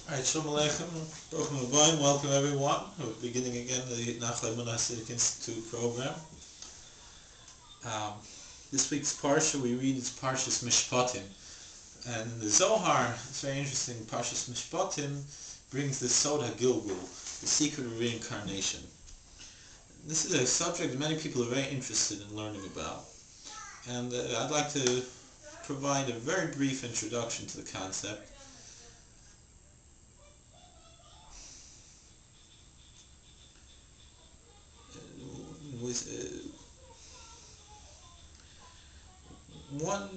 Alright, Shalom Aleichem, Baruch Hu, welcome everyone. We're beginning again the Nachal Emunah Hasidic Institute program. This week's Parsha we read is Parshas Mishpatim. And in the Zohar, it's very interesting, Parshas Mishpatim brings the Sod gilgul, the secret of reincarnation. This is a subject many people are very interested in learning about. And I'd like to provide a very brief introduction to the concept. One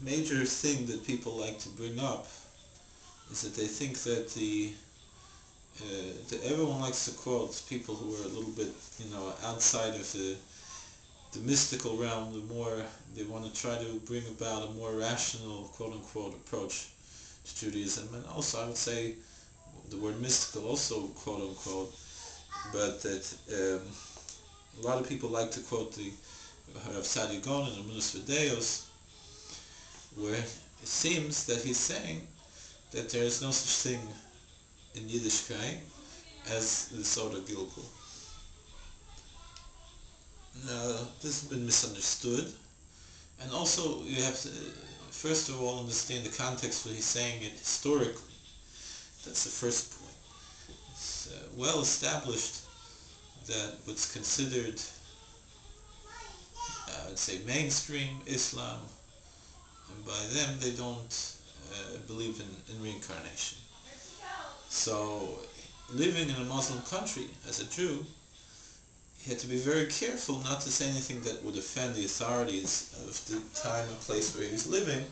major thing that people like to bring up is that they think that that everyone likes to quote people who are a little bit, outside of the mystical realm. The more they want to try to bring about a more rational, quote-unquote, approach to Judaism, and also I would say the word mystical also, quote-unquote, but that a lot of people like to quote the Rav Saadia Gaon in Amunos V'Deos, where it seems that he's saying that there is no such thing in Yiddishkeit as the Sod gilgul. Now, this has been misunderstood, and also you have to, first of all, understand the context where he's saying it historically. That's the first point. It's well established that what's considered, I would say, mainstream Islam, and by them they don't believe in reincarnation. So, living in a Muslim country as a Jew, he had to be very careful not to say anything that would offend the authorities of the time and place where he was living.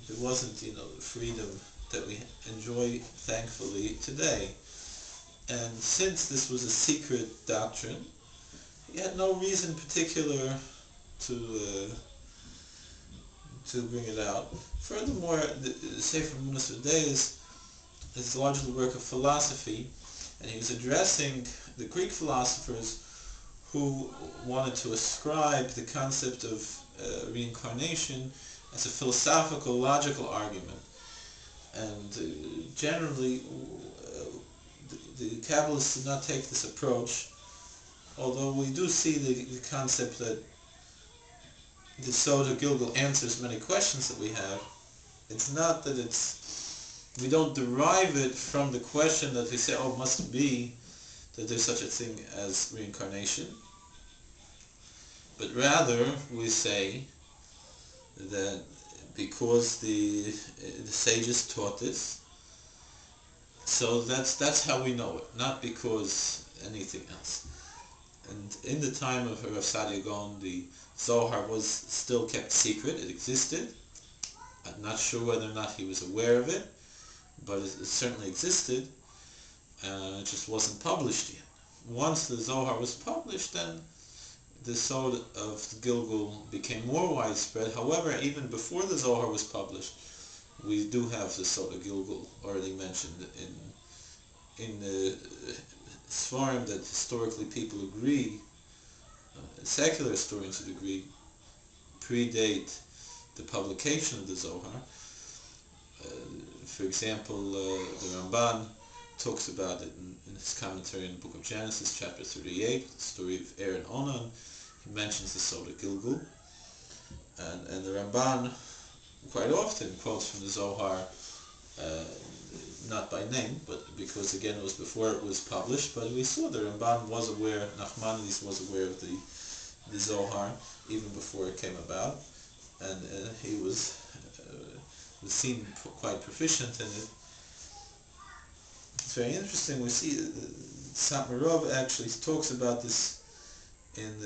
There wasn't, the freedom that we enjoy, thankfully, today. And since this was a secret doctrine, he had no reason particular to bring it out. Furthermore, the Sefer Amunos V'Deos is largely a work of philosophy, and he was addressing the Greek philosophers who wanted to ascribe the concept of reincarnation as a philosophical, logical argument. And generally, the Kabbalists did not take this approach, although we do see the concept that the Sod gilgul answers many questions that we have. It's not that we don't derive it from the question that we say, oh, it must be that there's such a thing as reincarnation, but rather we say that because the sages taught this, so that's how we know it, not because anything else. And in the time of Rav Saadia Gaon, the Zohar was still kept secret. It existed. I'm not sure whether or not he was aware of it, but it certainly existed. It just wasn't published yet. Once the Zohar was published, then the Sod of Gilgul became more widespread. However, even before the Zohar was published, we do have the Sod Gilgul already mentioned in the Sfarim that historically people agree, secular historians would agree, predate the publication of the Zohar. For example, the Ramban talks about it in his commentary in the book of Genesis, chapter 38, the story of Er and Onan. He mentions the Sod Gilgul, and the Ramban quite often quotes from the Zohar, not by name, but because again it was before it was published, but we saw the Ramban was aware, Nachmanides was aware of the Zohar even before it came about, and he was seen quite proficient in it. It's very interesting. We see Satmarov actually talks about this in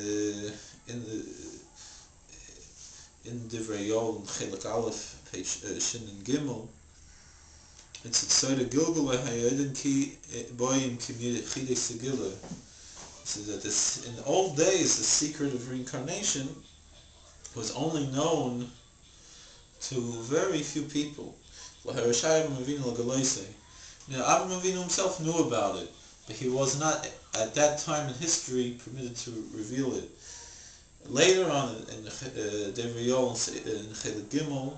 Divrei Yol, Chelik Aleph, page Shin and Gimel. It's a Sod gilgul hayodin ki boyim chidei segila. So that this, in the old days, the secret of reincarnation was only known to very few people. Now, Avraham Avinu himself knew about it, but he was not at that time in history permitted to reveal it. Later on in Divrei Yol in Chelik Gimel,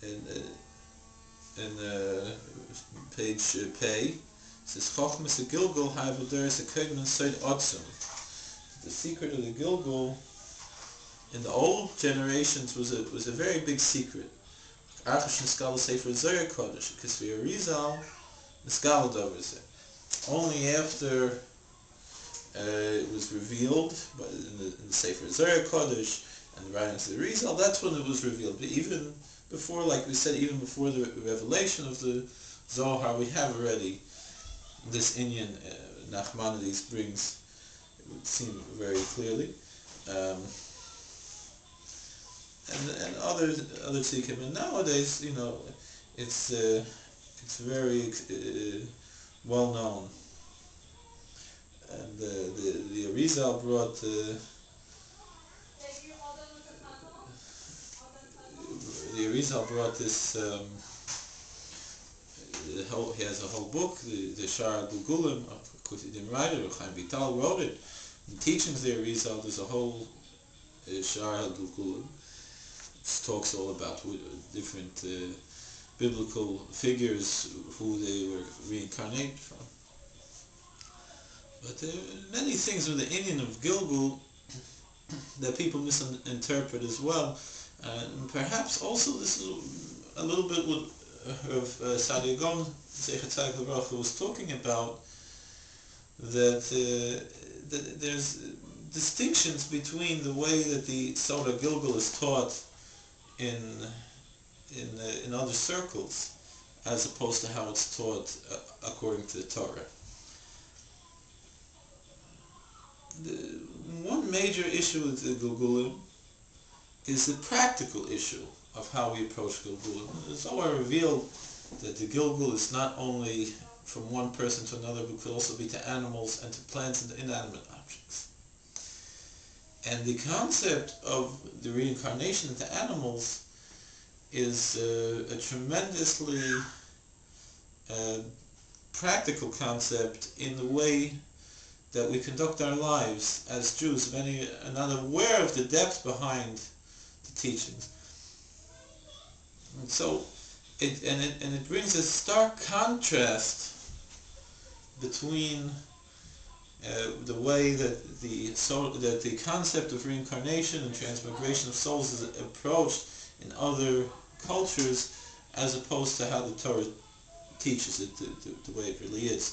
in page Pei, it says Chochmas a Gilgul Ha'avoderes a Kegman Seid Otzum. The secret of the Gilgul in the old generations was a very big secret. Achash Niskal Sefer Zohar Kodesh, because for Arizal Niskal Dover. Only after it was revealed in the Sefer Zohar Kodesh and the writings of the Arizal, that's when it was revealed. But even before, like we said, even before the revelation of the Zohar, we have already this Inyan Nachmanides brings, it would seem very clearly, and other tzaddikim. And nowadays, it's very well known. And the Arizal brought the Arizal brought this. He has a whole book, the gilgulim. Of course, he didn't write it. Chaim Vital wrote it. In teachings, the Arizal, there's a whole gilgulim. It talks all about different biblical figures who they were reincarnated from. But there are many things with the Indian of Gilgul that people misinterpret as well. And perhaps also this is a little bit what Sadi Gon was talking about, that there's distinctions between the way that the Soda Gilgul is taught in other circles as opposed to how it's taught according to the Torah. One major issue with the gilgulim is the practical issue of how we approach gilgulim. The Zohar revealed that the gilgul is not only from one person to another, but could also be to animals and to plants and to inanimate objects. And the concept of the reincarnation into animals is a tremendously practical concept in the way that we conduct our lives as Jews. Many are not aware of the depth behind the teachings. And so, it brings a stark contrast between the way that the concept of reincarnation and transmigration of souls is approached in other cultures, as opposed to how the Torah teaches it, the way it really is.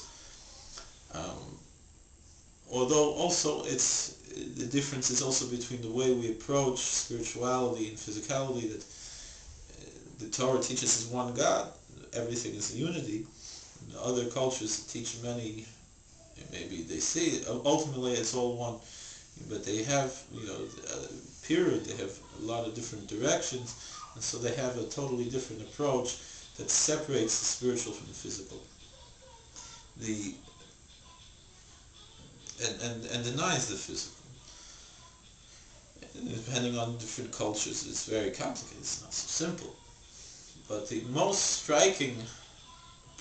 Although also the difference is also between the way we approach spirituality and physicality, that the Torah teaches as one God, everything is unity. And other cultures teach many, maybe they say ultimately it's all one, but they have, period, they have a lot of different directions, and so they have a totally different approach that separates the spiritual from the physical. And denies the physical. Depending on different cultures, it's very complicated. It's not so simple. But the most striking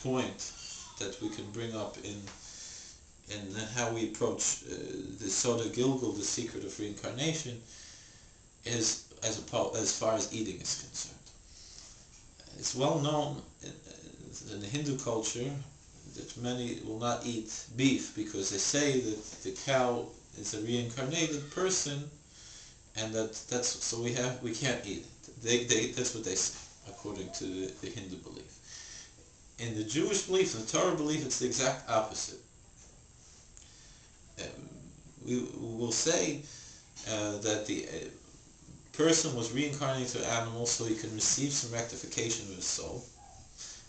point that we can bring up in how we approach the Soda Gilgul, the secret of reincarnation, is as far as eating is concerned. It's well known in the Hindu culture that many will not eat beef because they say that the cow is a reincarnated person, and that's we can't eat it. That's what they say according to the Hindu belief. In the Jewish belief, in the Torah belief, it's the exact opposite. We will say that the person was reincarnated to an animal so he can receive some rectification of his soul.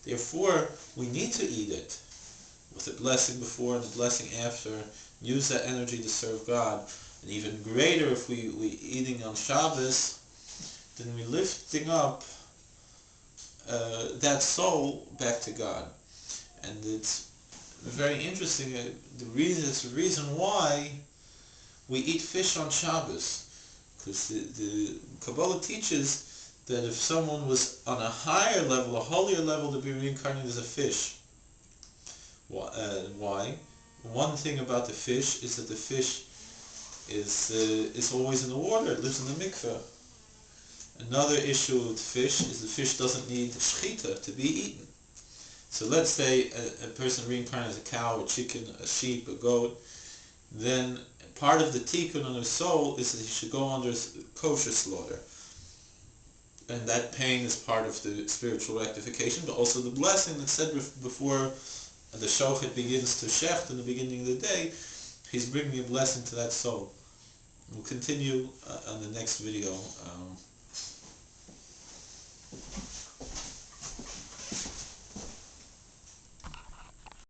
Therefore, we need to eat it with a blessing before and a blessing after. Use that energy to serve God. And even greater, if we eating on Shabbos, then we lifting up that soul back to God. And it's very interesting. It's the reason why we eat fish on Shabbos, because the Kabbalah teaches that if someone was on a higher level, a holier level, to be reincarnated as a fish. Why? One thing about the fish is that the fish is always in the water. It lives in the mikveh. Another issue with fish is the fish doesn't need shechita to be eaten. So let's say a person reincarnates as a cow, a chicken, a sheep, a goat, then part of the tikkun on his soul is that he should go under kosher slaughter. And that pain is part of the spiritual rectification, but also the blessing that said before the shochet begins to shecht in the beginning of the day, he's bringing a blessing to that soul. We'll continue on the next video.